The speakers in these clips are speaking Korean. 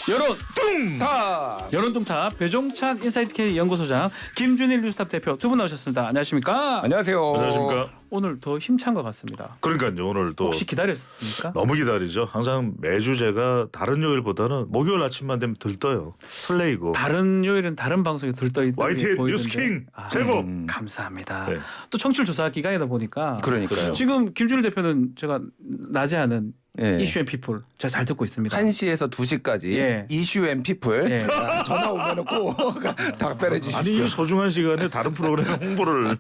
여론 뚱탑 여론뚱탑 배종찬 인사이트K 연구소장 김준일 뉴스탑 대표 두 분 나오셨습니다. 안녕하십니까? 안녕하세요. 안녕하십니까. 오늘 더 힘찬 것 같습니다. 그러니까요. 오늘 또 혹시 기다렸습니까? 너무 기다리죠. 항상 매주 제가 다른 요일보다는 목요일 아침만 되면 들떠요. 설레이고. 다른 요일은 다른 방송에 들떠 있던 YTN 뉴스킹 최고. 감사합니다. 네. 또 청취율 조사 기간이다 보니까 그러니까요. 지금 김준일 대표는 제가 낮에 하는 예. 이슈 앤 피플 제가 잘 듣고 있습니다. 1시에서 2시까지 예. 이슈 앤 피플 예. 전화 오면 꼭 답변해 주십시오. 아니 이 소중한 시간에 다른 프로그램 홍보를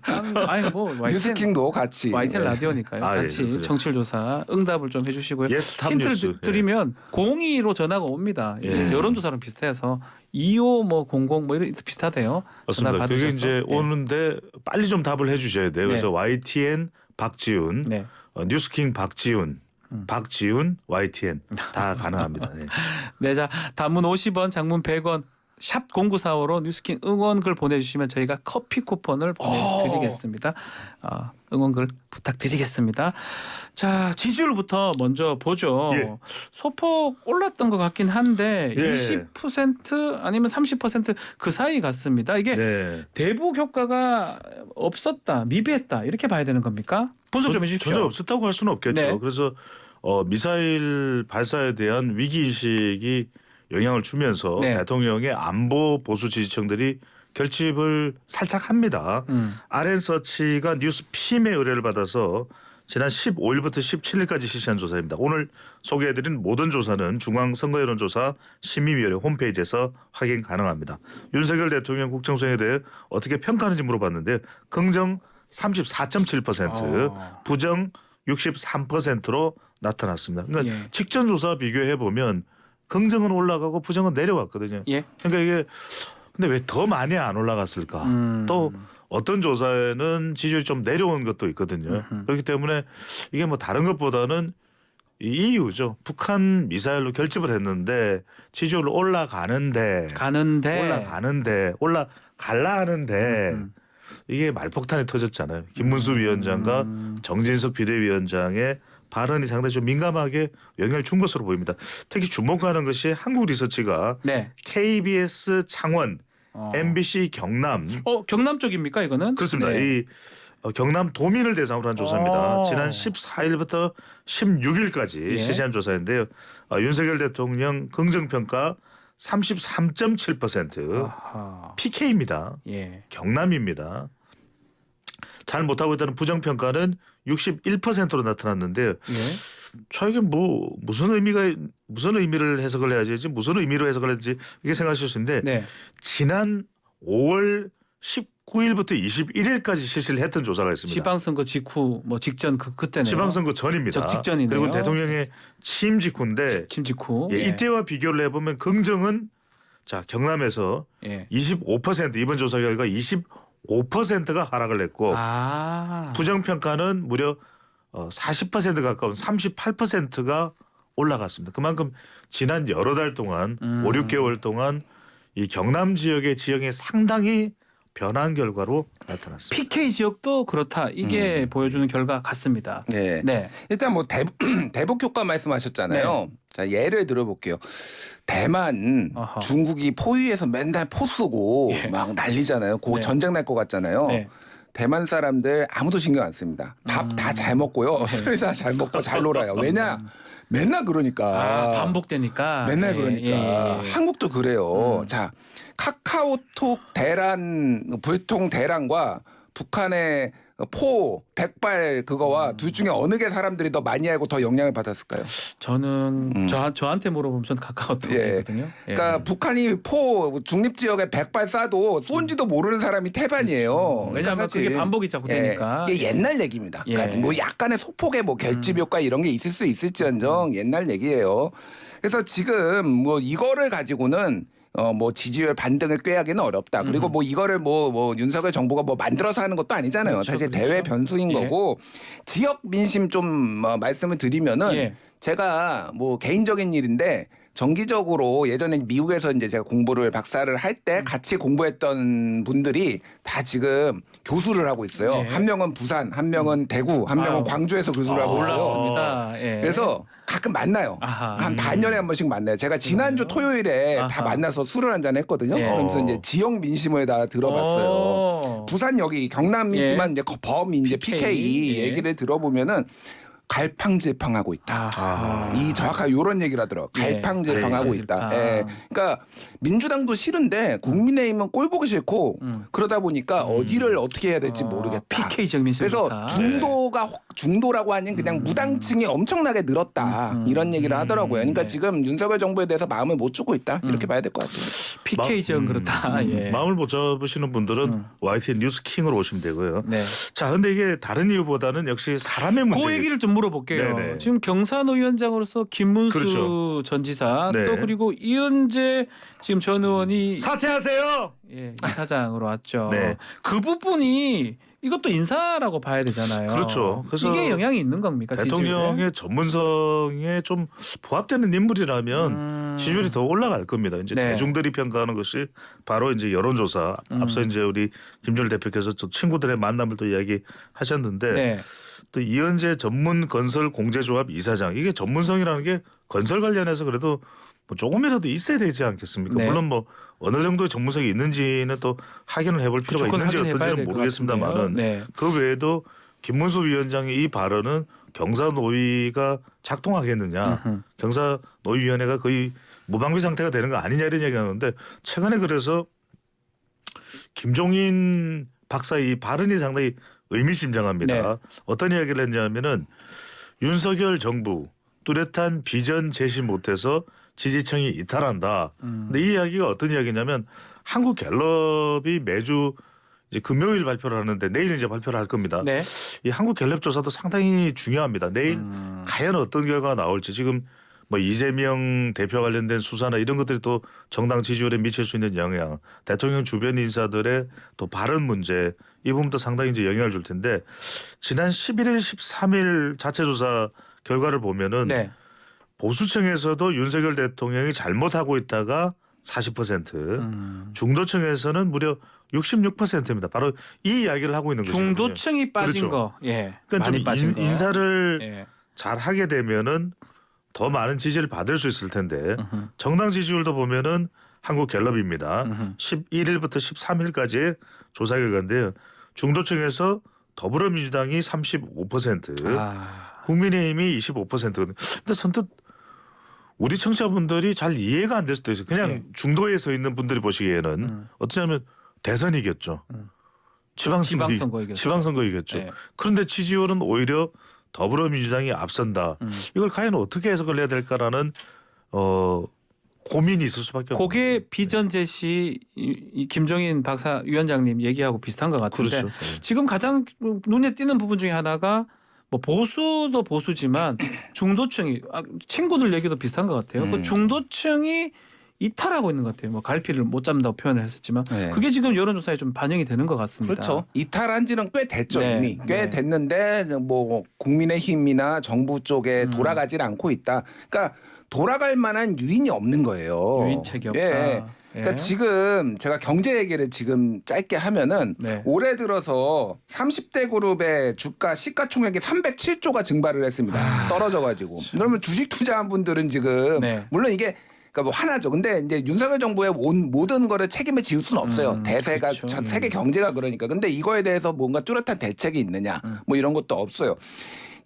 아니 뭐 뉴스킹도 같이 YTN 예. 라디오니까요. 아, 예, 같이 그래요. 청취율 조사 응답을 좀 해주시고요. 예스, 탑 힌트를 뉴스. 드리면 02로 전화가 옵니다. 예. 여론조사랑 비슷해서 25 뭐 00 뭐 이런 비슷하대요. 전화 맞습니다. 그게 받으셔서. 이제 예. 오는데 빨리 좀 답을 해주셔야 돼요. 그래서 네. YTN 박지훈, 네. 뉴스킹 박지훈, 박지훈 YTN 다 가능합니다. 네. 네, 자 단문 50원, 장문 100원. 샵 0945로 뉴스킹 응원글 보내주시면 저희가 커피 쿠폰을 보내드리겠습니다. 응원글 부탁드리겠습니다. 자 지지율부터 먼저 보죠. 예. 소폭 올랐던 것 같긴 한데 예. 20% 아니면 30%그 사이 같습니다. 이게 네. 대북 효과가 없었다, 미비했다 이렇게 봐야 되는 겁니까? 분석 좀 해주십시오. 전혀 없었다고 할 수는 없겠죠. 네. 그래서 미사일 발사에 대한 위기 의식이 영향을 주면서 네. 대통령의 안보 보수 지지층들이 결집을 살짝 합니다. RN서치가 뉴스핌의 의뢰를 받아서 지난 15일부터 17일까지 실시한 조사입니다. 오늘 소개해드린 모든 조사는 중앙선거여론조사 심의위원회 홈페이지에서 확인 가능합니다. 윤석열 대통령 국정수행에 대해 어떻게 평가하는지 물어봤는데 긍정 34.7%, 부정 63%로 나타났습니다. 그러니까 예. 직전 조사 비교해 보면 긍정은 올라가고 부정은 내려왔거든요. 예. 그러니까 이게 근데 왜 더 많이 안 올라갔을까? 또 어떤 조사에는 지지율이 좀 내려온 것도 있거든요. 그렇기 때문에 이게 뭐 다른 것보다는 이 이유죠. 북한 미사일로 결집을 했는데 지지율 올라가는데 올라갈라 하는데 이게 말폭탄이 터졌잖아요. 김문수 위원장과 정진석 비대위원장의 발언이 상당히 좀 민감하게 영향을 준 것으로 보입니다. 특히 주목하는 것이 한국리서치가 네. KBS 창원, MBC 경남 경남 쪽입니까 이거는? 그렇습니다. 네. 이 경남 도민을 대상으로 한 조사입니다. 지난 14일부터 16일까지 예. 실시한 조사인데요. 윤석열 대통령 긍정평가 33.7%, 아하. PK입니다. 예. 경남입니다. 잘 못하고 있다는 부정평가는 61%로 나타났는데요. 예. 자 이게 뭐 무슨 의미를 해석을 해야지 무슨 의미로 해석을 해야지 이게 생각하실 수 있는데 네. 지난 5월 19일부터 21일까지 실시를 했던 조사가 있습니다. 지방선거 직후 뭐 직전 그때네요. 지방선거 전입니다. 직전이네요. 그리고 대통령의 취임 직후인데 취임 직후. 예, 이때와 비교를 해보면 긍정은 자 경남에서 예. 25% 이번 조사 결과 25%가 하락을 했고 부정평가는 무려 40% 가까운 38%가 올라갔습니다. 그만큼 지난 여러 달 동안 5, 6개월 동안 이 경남 지역의 지형이 상당히 변한 결과로 나타났습니다. PK 지역도 그렇다. 이게 보여주는 결과 같습니다. 네. 네. 일단 뭐 대북 효과 말씀하셨잖아요. 네. 자 예를 들어볼게요. 대만 아하. 중국이 포위해서 맨날 포 쏘고 예. 막 난리잖아요. 고 네. 전쟁 날 것 같잖아요. 네. 대만 사람들 아무도 신경 안 씁니다. 밥 다 잘 먹고요. 술 다 잘 먹고 잘 놀아요. 왜냐? 맨날 그러니까. 반복되니까. 맨날 예, 그러니까. 예, 예. 한국도 그래요. 자, 카카오톡 대란, 불통 대란과 북한의 포, 백발 그거와 둘 중에 어느 게 사람들이 더 많이 알고 더 영향을 받았을까요? 저는 저한테 물어보면 전 카카오톡이거든요. 예. 그러니까 북한이 포 중립 지역에 백발 쏴도 쏜지도 모르는 사람이 태반이에요. 왜냐하면 그러니까 사실 그게 반복이 자꾸 되니까. 이게 옛날 얘기입니다. 예. 그러니까 뭐 약간의 소폭의 뭐 결집 효과 이런 게 있을 수 있을지언정 옛날 얘기예요. 그래서 지금 뭐 이거를 가지고는 뭐 지지율 반등을 꾀하기는 어렵다. 그리고 뭐 이거를 뭐 윤석열 정부가 뭐 만들어서 하는 것도 아니잖아요. 그렇죠, 사실 그렇죠. 대외 변수인 예. 거고 지역 민심 좀 말씀을 드리면은 예. 제가 뭐 개인적인 일인데 정기적으로 예전에 미국에서 이제 제가 공부를 박사를 할 때 같이 공부했던 분들이 다 지금 교수를 하고 있어요. 네. 한 명은 부산, 한 명은 대구, 한 명은 아유. 광주에서 교수를 하고 있어요. 몰랐습니다. 예. 그래서 가끔 만나요. 아하. 한 반년에 한 번씩 만나요. 제가 지난주 토요일에 다 아하. 만나서 술을 한잔 했거든요. 예. 그러면서 이제 지역 민심에다 들어봤어요. 오. 부산 여기 경남이지만 이제 범 이제 PK 예. 얘기를 들어보면은 갈팡질팡하고 있다. 아하. 이 정확하게 이런 얘기를 하더라고요. 예. 갈팡질팡하고 있다. 갈팡질팡. 예. 그러니까 민주당도 싫은데 국민의힘은 꼴 보기 싫고 그러다 보니까 어디를 어떻게 해야 될지 모르겠다. PK 정민심 그래서 좋다. 중도라고 하는 그냥 무당층이 엄청나게 늘었다. 이런 얘기를 하더라고요. 그러니까 네. 지금 윤석열 정부에 대해서 마음을 못 주고 있다. 이렇게 봐야 될 것 같아요. PK 지역 그렇다. 예. 마음을 못 잡으시는 분들은 YTN 뉴스킹으로 오시면 되고요. 네. 자, 근데 이게 다른 이유보다는 역시 사람의 문제. 그 얘기를 좀 물어볼게요. 네네. 지금 경산노위원장으로서 김문수 그렇죠. 전 지사 네. 또 그리고 이은재 지금 전 의원이 사퇴하세요. 예, 이사장으로 왔죠. 네. 그 부분이 이것도 인사라고 봐야 되잖아요. 그렇죠. 그래서 이게 영향이 있는 겁니까? 대통령의 전문성에 좀 부합되는 인물이라면 지지율이 더 올라갈 겁니다. 이제 네. 대중들이 평가하는 것이 바로 이제 여론조사. 앞서 이제 우리 김준일 대표께서 또 친구들의 만남을 또 이야기하셨는데 네. 또 이현재 전문 건설 공제조합 이사장 이게 전문성이라는 게 건설 관련해서 그래도 뭐 조금이라도 있어야 되지 않겠습니까? 네. 물론 뭐 어느 정도의 전문성이 있는지는 또 확인을 해볼 필요가 조건 있는지 확인해봐야 어떤지는 될것 모르겠습니다만은 같은데요. 네. 그 외에도 김문수 위원장의 이 발언은 경사노위가 작동하겠느냐, 경사노위위원회가 거의 무방비 상태가 되는 거 아니냐 이런 얘기하는데 최근에 그래서 김종인 박사의 이 발언이 상당히 의미심장합니다. 네. 어떤 이야기를 했냐면은 윤석열 정부 뚜렷한 비전 제시 못해서 지지층이 이탈한다. 근데 이 이야기가 어떤 이야기냐면 한국갤럽이 매주 이제 금요일 발표를 하는데 내일 이제 발표를 할 겁니다. 네. 이 한국갤럽 조사도 상당히 중요합니다. 내일 과연 어떤 결과가 나올지 지금 뭐 이재명 대표 관련된 수사나 이런 것들이 또 정당 지지율에 미칠 수 있는 영향, 대통령 주변 인사들의 또 발언 문제 이 부분도 상당히 이제 영향을 줄 텐데 지난 11일, 13일 자체 조사 결과를 보면은 네. 보수층에서도 윤석열 대통령이 잘못하고 있다가 40%, 중도층에서는 무려 66%입니다. 바로 이 이야기를 하고 있는 거죠. 중도층이 빠진 그렇죠. 거, 예, 그러니까 많이 좀 빠진 거. 인사를 예. 잘 하게 되면은 더 많은 지지를 받을 수 있을 텐데 정당 지지율도 보면은 한국갤럽입니다. 11일부터 13일까지의 조사 결과인데요. 중도층에서 더불어민주당이 35%, 아, 국민의힘이 25%. 근데 선뜻 우리 청취자분들이 잘 이해가 안 될 수도 있어요. 그냥 네. 중도에 서 있는 분들이 보시기에는 어쩌냐면 대선이 이겼죠. 지방선거 이겼죠. 지방선거 이겼죠. 네. 그런데 지지율은 오히려 더불어민주당이 앞선다. 이걸 과연 어떻게 해석을 해야 될까라는 고민이 있을 수밖에 없는 그게 비전 제시 이 김종인 박사 위원장님 얘기하고 비슷한 것 같은데 그렇죠. 네. 지금 가장 눈에 띄는 부분 중에 하나가 뭐 보수도 보수지만 중도층이 친구들 얘기도 비슷한 것 같아요. 그 중도층이 이탈하고 있는 것 같아요. 뭐 갈피를 못 잡는다고 표현을 했었지만 네. 그게 지금 여론조사에 좀 반영이 되는 것 같습니다. 그렇죠. 이탈한 지는 꽤 됐죠 네. 이미. 꽤 네. 됐는데 뭐 국민의힘이나 정부 쪽에 돌아가질 않고 있다. 그러니까 돌아갈 만한 유인이 없는 거예요. 유인책이 없다. 예. 그러니까 예. 지금 제가 경제 얘기를 지금 짧게 하면은 네. 올해 들어서 30대 그룹의 주가 시가총액이 307조가 증발을 했습니다. 떨어져가지고. 그러면 주식 투자한 분들은 지금 네. 물론 이게 그러니까 뭐 하나죠. 근데 이제 윤석열 정부의 모든 거를 책임을 지울 수는 없어요. 대세가 그렇죠. 세계 경제가 그러니까. 근데 이거에 대해서 뭔가 뚜렷한 대책이 있느냐 뭐 이런 것도 없어요.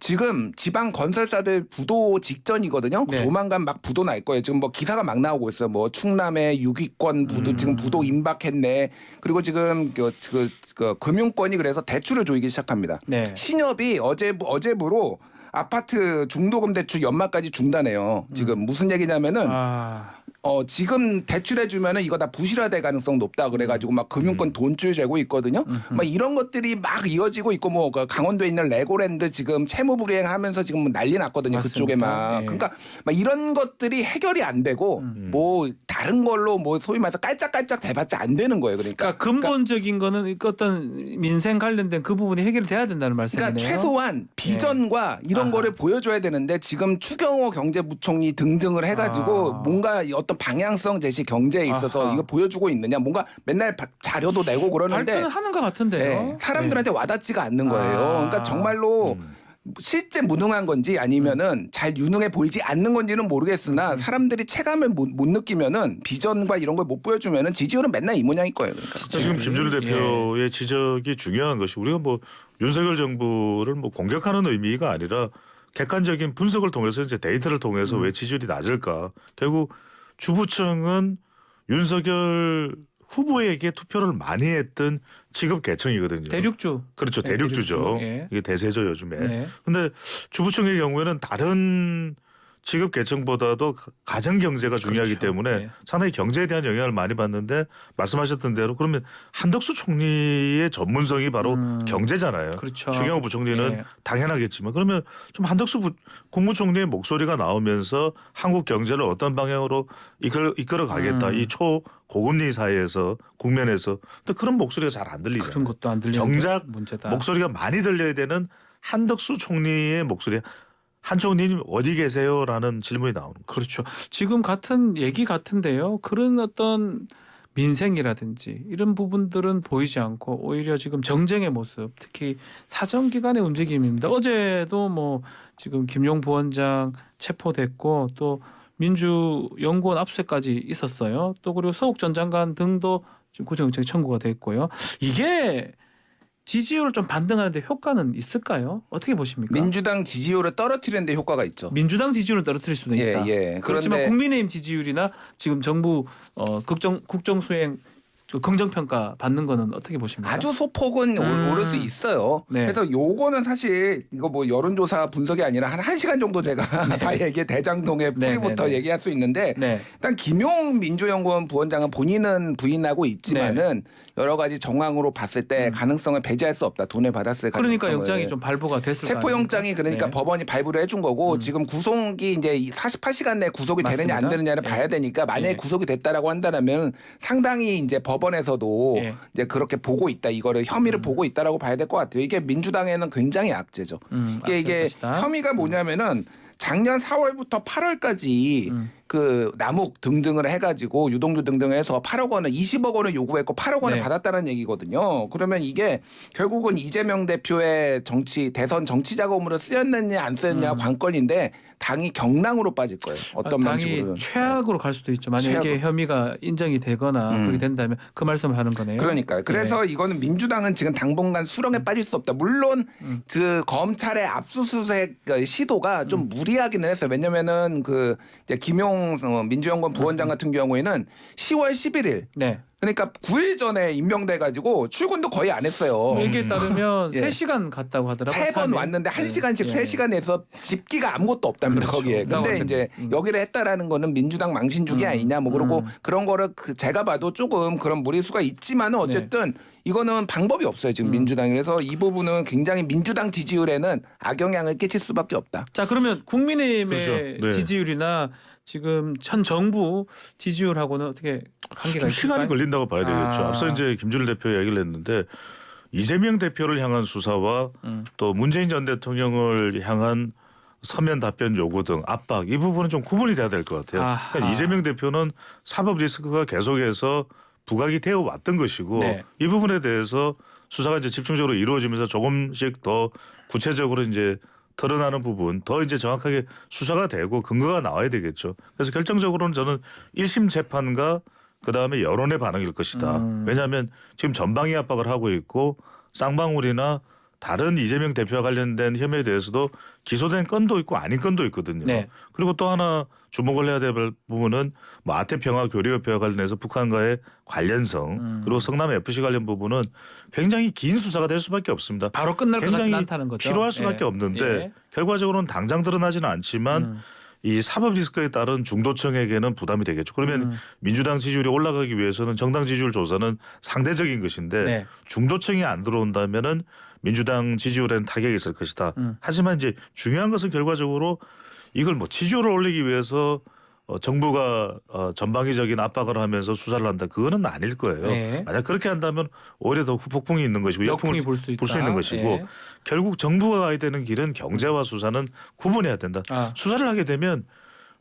지금 지방 건설사들 부도 직전이거든요. 네. 조만간 막 부도 날 거예요. 지금 뭐 기사가 막 나오고 있어요. 뭐 충남에 6위권 부도 지금 부도 임박했네. 그리고 지금 그 금융권이 그래서 대출을 조이기 시작합니다. 네. 신협이 어제부로 아파트 중도금 대출 연말까지 중단해요. 지금 무슨 얘기냐면은 아, 지금 대출해 주면은 이거 다 부실화될 가능성 높다 그래가지고 막 금융권 돈줄 재고 있거든요. 막 이런 것들이 막 이어지고 있고 뭐 강원도에 있는 레고랜드 지금 채무 불이행하면서 지금 뭐 난리 났거든요. 맞습니다. 그쪽에 막 예. 그러니까 막 이런 것들이 해결이 안 되고 뭐 다른 걸로 뭐 소위 말해서 깔짝깔짝 대봤자 안 되는 거예요. 그러니까 근본적인 거는 어떤 민생 관련된 그 부분이 해결돼야 된다는 말씀이네요. 그러니까 최소한 비전과 이런 아하. 거를 보여줘야 되는데 지금 추경호 경제부총리 등등을 해가지고 뭔가 어떤 방향성 제시 경제에 있어서 아하. 이거 보여주고 있느냐 뭔가 맨날 자료도 내고 그러는데 발표는 하는 것 같은데요. 네, 사람들한테 와닿지가 않는 거예요. 그러니까 정말로 실제 무능한 건지 아니면은 잘 유능해 보이지 않는 건지는 모르겠으나 사람들이 체감을 못 느끼면은 비전과 이런 걸 못 보여주면은 지지율은 맨날 이 모양일 거예요. 그러니까. 지금 김준일 대표의 지적이 중요한 것이 우리가 뭐 윤석열 정부를 뭐 공격하는 의미가 아니라 객관적인 분석을 통해서 이제 데이터를 통해서 왜 지지율이 낮을까? 결국 주부청은 윤석열 후보에게 투표를 많이 했던 직업 계층이거든요. 대륙주. 그렇죠. 네, 대륙주죠. 대륙주. 예. 이게 대세죠 요즘에. 네. 근데 주부청의 경우에는 다른 직업 계층보다도 가정 경제가 중요하기 그렇죠. 때문에 네. 상당히 경제에 대한 영향을 많이 받는데 말씀하셨던 대로 그러면 한덕수 총리의 전문성이 바로 경제잖아요. 그렇죠. 추경호 부총리는 예. 당연하겠지만 그러면 좀 한덕수 국무총리의 목소리가 나오면서 한국 경제를 어떤 방향으로 이끌어 가겠다. 이 초고금리 사회에서 국면에서 또 그런 목소리가 잘 안 들리잖아요. 그런 것도 안 들리는 정작 게 문제다. 목소리가 많이 들려야 되는 한덕수 총리의 목소리. 한 총리님 어디 계세요라는 질문이 나오는 거죠. 그렇죠. 지금 같은 얘기 같은데요. 그런 어떤 민생이라든지 이런 부분들은 보이지 않고 오히려 지금 정쟁의 모습, 특히 사정기관의 움직임입니다. 어제도 뭐 지금 김용 부원장 체포됐고 또 민주연구원 압수까지 있었어요. 또 그리고 서욱 전 장관 등도 지금 구속영장 청구가 됐고요. 이게 지지율을 좀 반등하는데 효과는 있을까요? 어떻게 보십니까? 민주당 지지율을 떨어뜨리는데 효과가 있죠. 민주당 지지율을 떨어뜨릴 수는 예, 있다. 예. 그렇지만 그런데- 국민의힘 지지율이나 지금 정부 국정수행 긍정평가 받는 거는 어떻게 보십니까? 아주 소폭은 오를 수 있어요. 네. 그래서 요거는 사실 이거 뭐 여론조사 분석이 아니라 한 1시간 정도 제가 다 얘기 대장동의 네, 풀이부터 네, 네. 얘기할 수 있는데 네. 일단 김용 민주연구원 부원장은 본인은 부인하고 있지만은 여러 가지 정황으로 봤을 때 가능성을 배제할 수 없다. 돈을 받았을 가능성을. 그러니까 영장이 좀 발부가 됐을 거 체포영장이 그러니까 네. 법원이 발부를 해준 거고 지금 구속이 이제 48시간 내에 구속이 되느냐 안 맞습니다. 되느냐를 예. 봐야 되니까 만약에 예. 구속이 됐다라고 한다면 상당히 이제 법원에서도 예. 이제 그렇게 보고 있다 이거를 혐의를 보고 있다라고 봐야 될 것 같아요. 이게 민주당에는 굉장히 악재죠. 이게 악재일 것이다. 혐의가 뭐냐면은 작년 4월부터 8월까지 그 남욱 등등을 해가지고 유동주 등등 해서 8억 원을 20억 원을 요구했고 8억 원을 네. 받았다는 얘기거든요. 그러면 이게 결국은 이재명 대표의 대선 정치 자금으로 쓰였느냐 안 쓰였느냐 관건인데 당이 경랑으로 빠질 거예요. 어떤 당이 방식으로든. 최악으로 갈 수도 있죠. 만약에 이게 최악으로. 혐의가 인정이 되거나 그렇게 된다면 그 말씀을 하는 거네요. 그러니까요. 그래서 이거는 민주당은 지금 당분간 수렁에 빠질 수 없다. 물론 그 검찰의 압수수색 시도가 좀 무리하기는 했어요. 왜냐면은 그 이제 김용 민주연구원 부원장 같은 경우에는 10월 11일 네. 그러니까 9일 전에 임명돼 가지고 출근도 거의 안 했어요. 얘기에 따르면 예. 3시간 갔다고 하더라고요. 3번 왔는데 1시간씩 예. 3시간에서 집기가 아무것도 없답니다. 그렇죠. 거기에. 근데 나왔는데. 이제 여기를 했다라는 거는 민주당 망신주기 아니냐 뭐 그러고 그런 거를 제가 봐도 조금 그런 무리수가 있지만은 어쨌든 이거는 방법이 없어요. 지금 민주당이. 그래서 이 부분은 굉장히 민주당 지지율에는 악영향을 끼칠 수밖에 없다. 자 그러면 국민의힘의 그렇죠. 네. 지지율이나 지금 현 정부 지지율하고는 어떻게 관계가 좀 있을까요? 시간이 걸린다고 봐야 되겠죠. 아. 앞서 이제 김준일 대표 얘기를 했는데 이재명 대표를 향한 수사와 또 문재인 전 대통령을 향한 서면 답변 요구 등 압박 이 부분은 좀 구분이 돼야 될 것 같아요. 아하. 그러니까 이재명 대표는 사법 리스크가 계속해서 부각이 되어 왔던 것이고 네. 이 부분에 대해서 수사가 이제 집중적으로 이루어지면서 조금씩 더 구체적으로 이제 드러나는 부분 더 이제 정확하게 수사가 되고 근거가 나와야 되겠죠. 그래서 결정적으로는 저는 1심 재판과 그다음에 여론의 반응일 것이다. 왜냐하면 지금 전방위 압박을 하고 있고 쌍방울이나 다른 이재명 대표와 관련된 혐의에 대해서도 기소된 건도 있고 아닌 건도 있거든요. 네. 그리고 또 하나 주목을 해야 될 부분은 뭐 아태평화 교류협회와 관련해서 북한과의 관련성 그리고 성남 FC 관련 부분은 굉장히 긴 수사가 될 수밖에 없습니다. 바로 끝날 것 같지는 굉장히 않다는 거죠. 필요할 수밖에 예. 없는데 예. 결과적으로는 당장 드러나지는 않지만 이 사법 리스크에 따른 중도층에게는 부담이 되겠죠. 그러면 민주당 지지율이 올라가기 위해서는 정당 지지율 조사는 상대적인 것인데 네. 중도층이 안 들어온다면은 민주당 지지율에는 타격이 있을 것이다. 하지만 이제 중요한 것은 결과적으로 이걸 뭐 지지율을 올리기 위해서 정부가 전방위적인 압박을 하면서 수사를 한다. 그거는 아닐 거예요. 네. 만약 그렇게 한다면 오히려 더 후폭풍이 있는 것이고 역풍이 역풍을 불 수 볼 수 있다. 있는 것이고 예. 결국 정부가 가야 되는 길은 경제와 수사는 구분해야 된다. 아. 수사를 하게 되면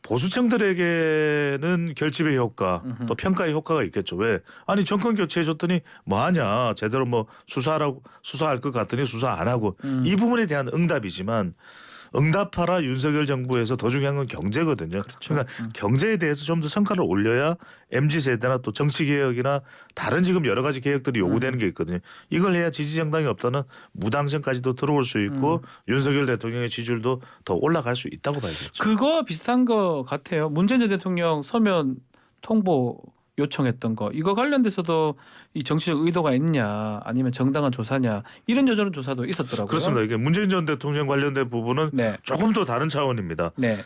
보수층들에게는 결집의 효과 또 평가의 효과가 있겠죠. 왜? 아니 정권 교체해줬더니 뭐하냐 제대로 뭐 수사할 것 같더니 수사 안 하고 이 부분에 대한 응답이지만 응답하라 윤석열 정부에서 더 중요한 건 경제거든요. 그러니까 경제에 대해서 좀 더 성과를 올려야 MZ세대나 또 정치개혁이나 다른 지금 여러 가지 개혁들이 요구되는 게 있거든요. 이걸 해야 지지정당이 없다는 무당정까지도 들어올 수 있고 윤석열 대통령의 지지율도 더 올라갈 수 있다고 봐야겠죠. 그거 비슷한 거 같아요. 문재인 전 대통령 서면 통보 요청했던 거 이거 관련돼서도 이 정치적 의도가 있냐 아니면 정당한 조사냐 이런 여전한 조사도 있었더라고요. 그렇습니다. 이게 문재인 전 대통령 관련된 부분은 네. 조금 더 다른 차원입니다. 네.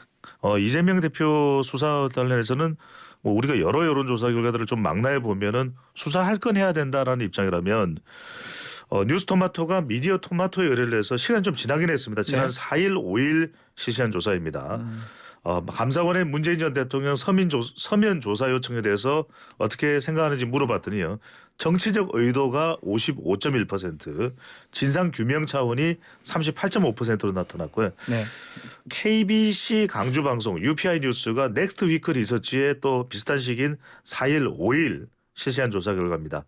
이재명 대표 수사 관련해서는 뭐 우리가 여러 여론조사 결과들을 좀 망라해 보면은 수사할 건 해야 된다라는 입장이라면 뉴스토마토가 미디어 토마토에 의뢰를 해서 시간 좀 지나긴 했습니다. 지난 네. 4일, 5일 실시한 조사입니다. 감사원의 문재인 전 대통령 서면 조사 요청에 대해서 어떻게 생각하는지 물어봤더니요. 정치적 의도가 55.1%, 진상 규명 차원이 38.5%로 나타났고요. 네. KBC 강주 방송 UPI 뉴스가 넥스트 위크 리서치에 또 비슷한 시기인 4일, 5일 실시한 조사 결과입니다.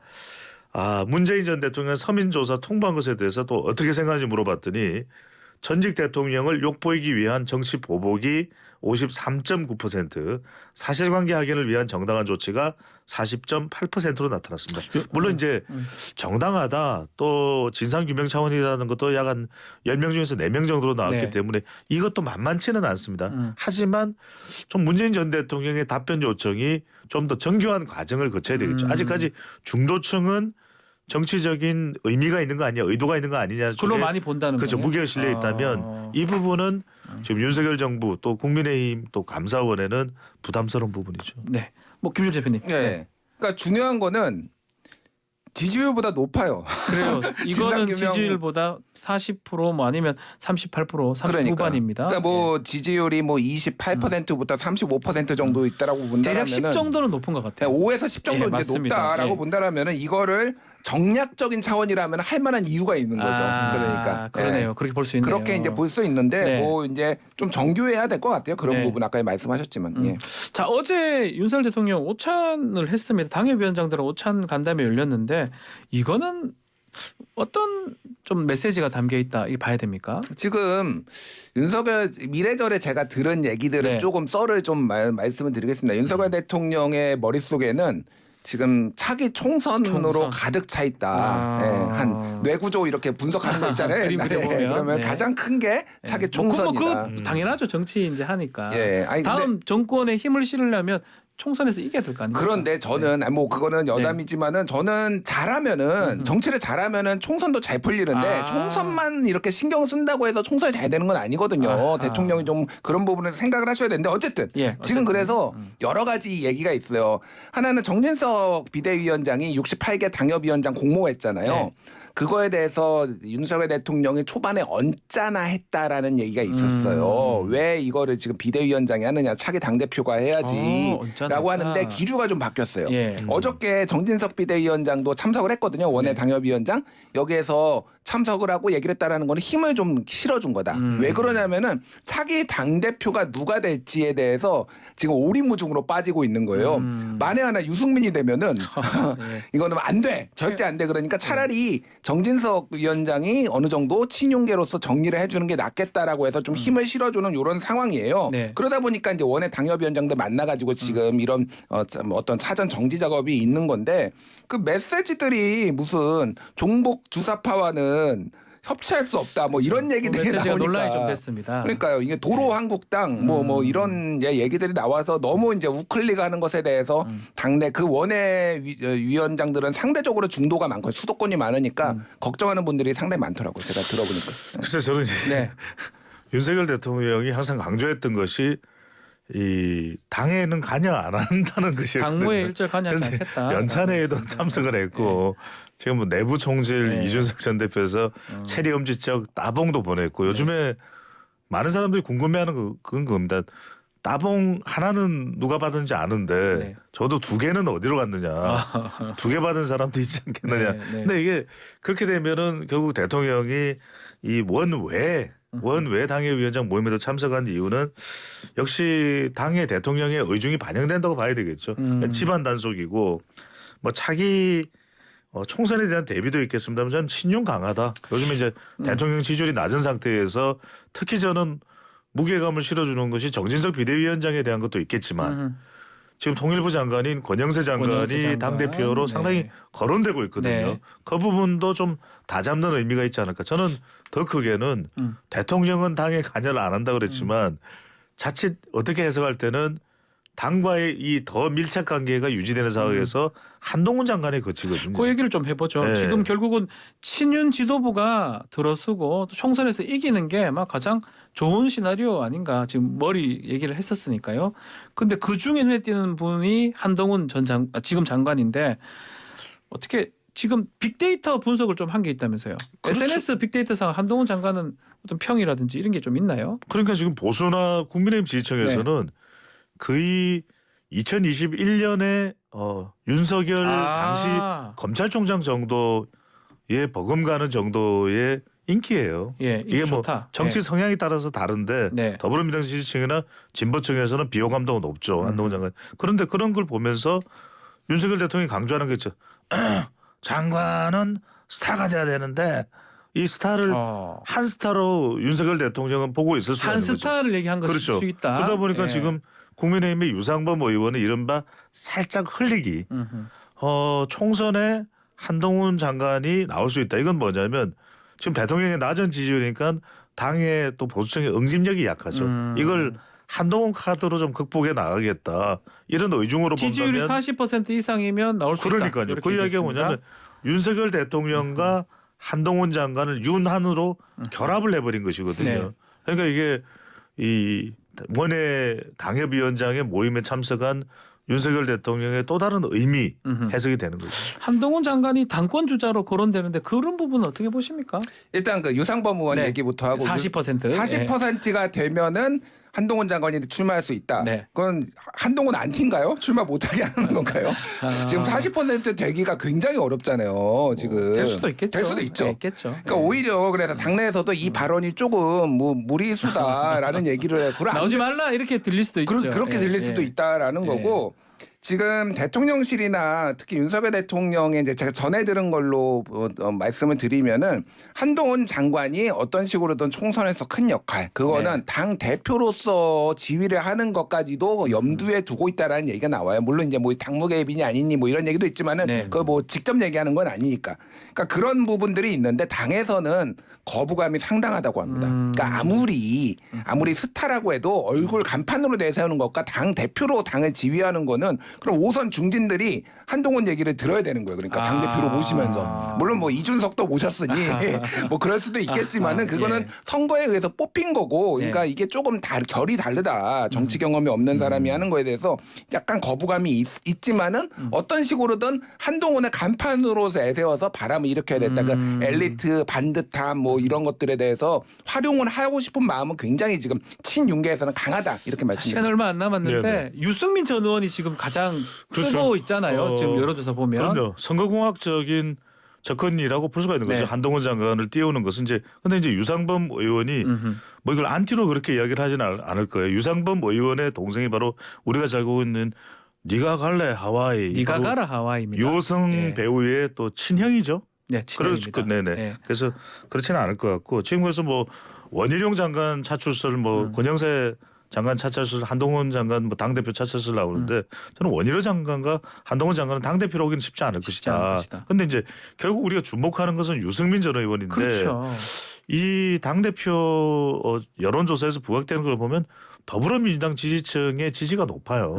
문재인 전 대통령 서면 조사 통보한 것에 대해서 또 어떻게 생각하는지 물어봤더니 전직 대통령을 욕보이기 위한 정치 보복이 53.9%, 사실관계 확인을 위한 정당한 조치가 40.8%로 나타났습니다. 물론 이제 정당하다 또 진상규명 차원이라는 것도 약 한 10명 중에서 4명 정도로 나왔기 네. 때문에 이것도 만만치는 않습니다. 하지만 좀 문재인 전 대통령의 답변 요청이 좀 더 정교한 과정을 거쳐야 되겠죠. 아직까지 중도층은 정치적인 의미가 있는 거 아니냐, 의도가 있는 거 아니냐. 그걸로 많이 본다는 그렇죠. 거예요? 무게가 실려 있다면 이 부분은 지금 윤석열 정부 또 국민의힘 또 감사원에는 부담스러운 부분이죠. 네. 뭐 김준 대표님. 네. 그러니까 중요한 거는 지지율보다 높아요. 그래요. 이거는 진상규명- 지지율보다 40%뭐 아니면 38%, 30 그러니까. 후반입니다. 그러니까 뭐 지지율이 뭐 28%부터 35% 정도 있다라고 대략 10 본다라면은 정도는 높은 것 같아요. 5에서 10 정도 예, 이제 맞습니다. 높다라고 예. 본다라면은 이거를 정략적인 차원이라면 할 만한 이유가 있는 거죠. 그러니까 그러네요. 예. 그렇게 볼 수 있네요. 그렇게 이제 볼 수 있는데 네. 뭐 이제 좀 정교해야 될 것 같아요. 그런 네. 부분 아까 말씀하셨지만. 예. 자, 어제 윤석열 대통령 오찬을 했습니다. 당협위원장들은 오찬 간담회 열렸는데 이거는 어떤 좀 메시지가 담겨 있다 이 봐야 됩니까? 지금 윤석열 이래저래 제가 들은 얘기들을 네. 조금 썰을 좀 말씀을 드리겠습니다. 윤석열 대통령의 머릿속에는 지금 차기 총선으로 총선. 가득 차 있다. 예, 한 뇌구조 이렇게 분석하는 거 있잖아요. 그림 옛날에. 그려보면. 그러면 네. 가장 큰 게 차기 뭐 총선이다. 그거 당연하죠. 정치 이제 하니까. 예, 아니, 다음 정권에 힘을 실으려면 총선에서 이겨야 될 거 아닙니까? 그런데 저는 아니, 뭐 그거는 여담이지만은 저는 잘하면은 정치를 잘하면은 총선도 잘 풀리는데 총선만 이렇게 신경 쓴다고 해서 총선이 잘 되는 건 아니거든요. 아하. 대통령이 좀 그런 부분을 생각을 하셔야 되는데 어쨌든 예, 지금 어쨌든. 그래서 여러 가지 얘기가 있어요. 하나는 정진석 비대위원장이 68개 당협위원장 공모했잖아요. 네. 그거에 대해서 윤석열 대통령이 초반에 언짢아 했다라는 얘기가 있었어요. 왜 이거를 지금 비대위원장이 하느냐, 차기 당대표가 해야지 언짢았다. 라고 하는데 기류가 좀 바뀌었어요. 예. 어저께 정진석 비대위원장도 참석을 했거든요. 원내 당협위원장. 여기에서 참석을 하고 얘기를 했다라는 거는 힘을 좀 실어준 거다. 왜 그러냐면은 차기 당대표가 누가 될지에 대해서 지금 오리무중으로 빠지고 있는 거예요. 만에 하나 유승민이 되면은 예. 이거는 안 돼. 절대 안 돼. 그러니까 차라리 정진석 위원장이 어느 정도 친윤계로서 정리를 해주는 게 낫겠다라고 해서 좀 힘을 실어주는 이런 상황이에요. 네. 그러다 보니까 이제 원외 당협위원장들 만나가지고 지금 이런 어떤 사전 정지 작업이 있는 건데 그 메시지들이 무슨 종북 주사파와는 협치할 수 없다 뭐 이런 얘기들이 메시지가 나오니까 논란이 좀 됐습니다. 그러니까요. 이게 도로 한국당 뭐 이런 얘기들이 나와서 너무 이제 우클릭하는 것에 대해서 당내 그 원외 위원장들은 상대적으로 중도가 많고 수도권이 많으니까 걱정하는 분들이 상당히 많더라고요. 제가 들어보니까. 그래서 저는 이제 네. 윤석열 대통령이 항상 강조했던 것이 이 당에는 관여 안 한다는 것이었거든요. 당무에 일절 관여하지 근데 않겠다. 연찬회에도 참석을 했고 지금 뭐 내부 총질 네. 이준석 전 대표에서 체리 엄지척 따봉도 보냈고 요즘에 많은 사람들이 궁금해하는 그건 겁니다. 따봉 하나는 누가 받은지 아는데 네. 저도 2개는 어디로 갔느냐. 2개 받은 사람도 있지 않겠느냐. 네, 네. 근데 이게 그렇게 되면은 결국 대통령이 이 원외 당협위원장 모임에도 참석한 이유는 역시 당의 대통령의 의중이 반영된다고 봐야 되겠죠. 집안 단속이고 뭐 차기 총선에 대한 대비도 있겠습니다만 저는 신용 강하다. 요즘에 이제 대통령 지지율이 낮은 상태에서 특히 저는 무게감을 실어주는 것이 정진석 비대위원장에 대한 것도 있겠지만 지금 통일부 장관인 권영세 장관이 권영세 장관. 당대표로 네. 상당히 거론되고 있거든요. 네. 그 부분도 좀 다잡는 의미가 있지 않을까. 저는 더 크게는 대통령은 당에 관여를 안 한다고 그랬지만 자칫 어떻게 해석할 때는 당과의 이 더 밀착 관계가 유지되는 상황에서 한동훈 장관에 거치거든요. 그 얘기를 좀 해보죠. 네. 지금 결국은 친윤 지도부가 들어서고 또 총선에서 이기는 게 아마 가장 좋은 시나리오 아닌가 지금 머리 얘기를 했었으니까요. 근데 그 중에 눈에 띄는 분이 한동훈 지금 장관인데 어떻게 지금 빅데이터 분석을 좀 한 게 있다면서요. 그렇죠. SNS 빅데이터상 한동훈 장관은 어떤 평이라든지 이런 게 좀 있나요? 그러니까 지금 보수나 국민의힘 지지층에서는 거의 2021년에 윤석열 당시 검찰총장 정도의 버금가는 정도의 인기예요. 예, 인기 이게 뭐 좋다. 정치 예. 성향에 따라서 다른데 네. 더불어민주당 지지층이나 진보층에서는 비호감도가 높죠. 한동훈 장관. 그런데 그런 걸 보면서 윤석열 대통령이 강조하는 게 있죠. 장관은 스타가 돼야 되는데 이 스타를 한 스타로 윤석열 대통령은 보고 있을 수가 한 있는 거죠. 스타를 얘기한 것일 그렇죠. 수 있다. 그러다 보니까 예. 지금 국민의힘의 유상범 의원은 이른바 살짝 흘리기. 총선에 한동훈 장관이 나올 수 있다. 이건 뭐냐면 지금 대통령의 낮은 지지율이니까 당의 또 보수층의 응집력이 약하죠. 이걸 한동훈 카드로 좀 극복해 나가겠다. 이런 의중으로 지지율이 본다면 40% 이상이면 나올 수 있다. 그러니까요. 이렇게 그 이야기가 얘기했습니다. 뭐냐면 윤석열 대통령과 한동훈 장관을 윤한으로 결합을 해버린 것이거든요. 네. 그러니까 이게 이 원외 당협위원장의 모임에 참석한 윤석열 대통령의 또 다른 의미 해석이 되는 거죠. 한동훈 장관이 당권 주자로 거론되는데 그런 부분은 어떻게 보십니까? 일단 그 유상범 의원 네. 얘기부터 하고 40%. 40%가 되면은 한동훈 장관이 출마할 수 있다. 네. 그건 한동훈 안티인가요? 출마 못하게 하는 건가요? 지금 40% 되기가 굉장히 어렵잖아요. 지금 될 수도 있겠죠. 될 수도 있죠. 네, 있겠죠. 그러니까 오히려 그래서 당내에서도 이 발언이 조금 뭐 무리수다라는 얘기를 해요. 나오지 말라 이렇게 들릴 수도 있죠. 그렇게 들릴 수도 있다라는 거고. 지금 대통령실이나 특히 윤석열 대통령의 이제 제가 전해 들은 걸로 말씀을 드리면은 한동훈 장관이 어떤 식으로든 총선에서 큰 역할 그거는 당 대표로서 지휘를 하는 것까지도 염두에 두고 있다라는 얘기가 나와요. 물론 이제 뭐 당무 개입이니 아니니 뭐 이런 얘기도 있지만은 그거 뭐 직접 얘기하는 건 아니니까. 그러니까 그런 부분들이 있는데 당에서는 거부감이 상당하다고 합니다. 그러니까 아무리 스타라고 해도 얼굴 간판으로 내세우는 것과 당 대표로 당을 지휘하는 거는 그럼 5선 중진들이 한동훈 얘기를 들어야 되는 거예요. 그러니까 당대표로 모시면서. 물론 뭐 이준석도 모셨으니 뭐 그럴 수도 있겠지만은 그거는 선거에 의해서 뽑힌 거고 그러니까 이게 조금 결이 다르다. 정치 경험이 없는 사람이 하는 거에 대해서 약간 거부감이 있지만은 어떤 식으로든 한동훈을 간판으로 내세워서 바람을 일으켜야 됐다. 그 엘리트 반듯함 뭐 이런 것들에 대해서 활용을 하고 싶은 마음은 굉장히 지금 친윤계에서는 강하다. 이렇게 시간 말씀드립니다. 얼마 안 남았는데 유승민 전 의원이 지금 가장 뜨고 있잖아요. 지금 여론조사 보면. 그럼요. 선거공학적인 접근이라고 볼 수가 있는 거죠. 네. 한동훈 장관을 띄우는 것은 근데 이제 유상범 의원이 뭐 이걸 안티로 그렇게 이야기를 하지는 않을 거예요. 유상범 의원의 동생이 바로 우리가 잘 알고 있는 네가 갈래 하와이. 네가 가라 하와이입니다. 유호성 배우의 또 친형이죠. 네, 친형입니다. 네네. 네. 그래서 그렇지는 않을 것 같고 지금 그래서 뭐 원희룡 장관 차출설 뭐 권영세 장관 차출설 한동훈 장관 뭐 당대표 차출설 나오는데 저는 원희룡 장관과 한동훈 장관은 당대표로 오기는 쉽지 않을 것이다. 그런데 이제 결국 우리가 주목하는 것은 유승민 전 의원인데 그렇죠. 이 당대표 여론조사에서 부각되는 걸 보면 더불어민주당 지지층의 지지가 높아요.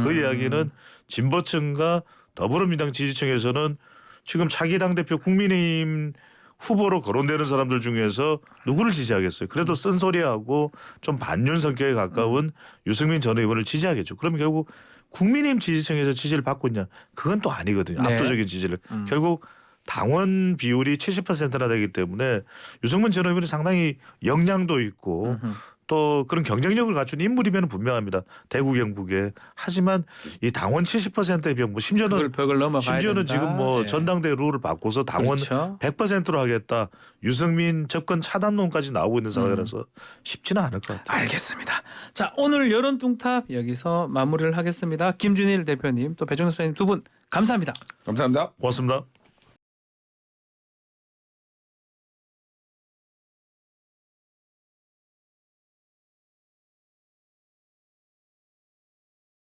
그 이야기는 진보층과 더불어민주당 지지층에서는 지금 차기 당대표 국민의힘 후보로 거론되는 사람들 중에서 누구를 지지하겠어요? 그래도 쓴소리하고 좀 반윤 성격에 가까운 유승민 전 의원을 지지하겠죠. 그러면 결국 국민의힘 지지층에서 지지를 받고 있냐? 그건 또 아니거든요. 네. 압도적인 지지를. 결국 당원 비율이 70%나 되기 때문에 유승민 전 의원이 상당히 역량도 있고 또 그런 경쟁력을 갖춘 인물이면 분명합니다. 대구 경북에. 하지만 이 당원 70%에 비해 뭐 심지어는 벽을 심지어는 된다. 지금 뭐 예. 전당대 룰을 바꿔서 당원 그렇죠. 100%로 하겠다. 유승민 접근 차단론까지 나오고 있는 상황이라서 쉽지는 않을 것 같아요. 알겠습니다. 자, 오늘 여론 뚱탑 여기서 마무리를 하겠습니다. 김준일 대표님 또 배종석 소장님 두 분 감사합니다. 감사합니다. 고맙습니다.